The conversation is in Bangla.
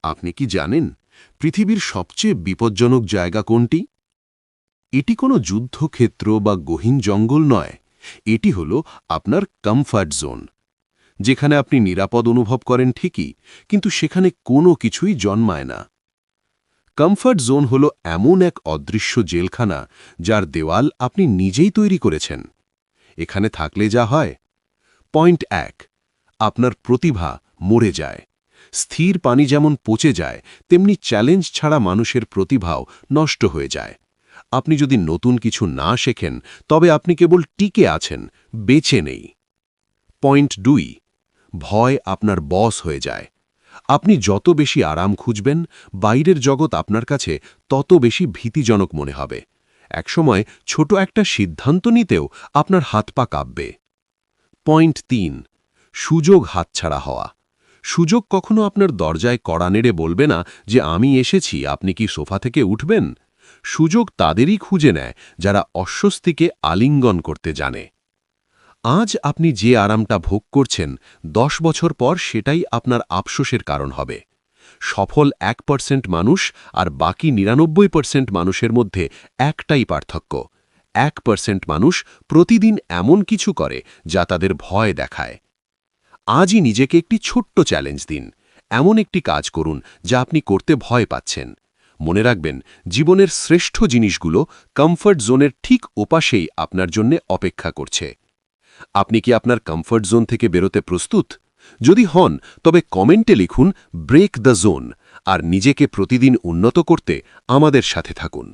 আপনি কি জানেন পৃথিবীর সবচেয়ে বিপজ্জনক জায়গা কোনটি? এটি কোনো যুদ্ধক্ষেত্র বা গহীন জঙ্গল নয়। এটি হলো আপনার কমফর্ট জোন, যেখানে আপনি নিরাপদ অনুভব করেন ঠিকই, কিন্তু সেখানে কোনো কিছুই জন্মায় না। কমফর্ট জোন হলো এমন এক অদৃশ্য জেলখানা যার দেওয়াল আপনি নিজেই তৈরি করেছেন। এখানে থাকলে যা হয়: পয়েন্ট 1, আপনার প্রতিভা মরে যায়। স্থির পানি যেমন পচে যায়, তেমনি চ্যালেঞ্জ ছাড়া মানুষের প্রতিভাও নষ্ট হয়ে যায়। আপনি যদি নতুন কিছু না শেখেন, তবে আপনি কেবল টিকে আছেন, বেঁচে নেই। পয়েন্ট 2, ভয় আপনার বস হয়ে যায়। আপনি যত বেশি আরাম খুঁজবেন, বাইরের জগৎ আপনার কাছে তত বেশি ভীতিজনক মনে হবে। একসময় ছোট একটা সিদ্ধান্ত নিতেও আপনার হাত পা কাঁপবে। পয়েন্ট 3, সুযোগ হাতছাড়া হওয়া। সুযোগ কখনো আপনার দরজায় কড়া নেড়ে বলবে না যে আমি এসেছি, আপনি কি সোফা থেকে উঠবেন। সুযোগ তাদেরই খুঁজে নেয় যারা অস্বস্তিকে আলিঙ্গন করতে জানে। আজ আপনি যে আরামটা ভোগ করছেন, 10 বছর পর সেটাই আপনার আফসোসের কারণ হবে। সফল 1% মানুষ আর বাকি 99% মানুষের মধ্যে একটাই পার্থক্য: 1% মানুষ প্রতিদিন এমন কিছু করে যা তাদের ভয় দেখায়। আজই নিজেকে একটি ছোট্ট চ্যালেঞ্জ দিন। এমন একটি কাজ করুন যা আপনি করতে ভয় পাচ্ছেন। মনে রাখবেন, জীবনের শ্রেষ্ঠ জিনিসগুলো কমফর্ট জোনের ঠিক ওপাশেই আপনার জন্য অপেক্ষা করছে। আপনি কি আপনার কমফর্ট জোন থেকে বেরোতে প্রস্তুত? যদি হন, তবে কমেন্টে লিখুন ব্রেক দ্য জোন, আর নিজেকে প্রতিদিন উন্নত করতে আমাদের সাথে থাকুন।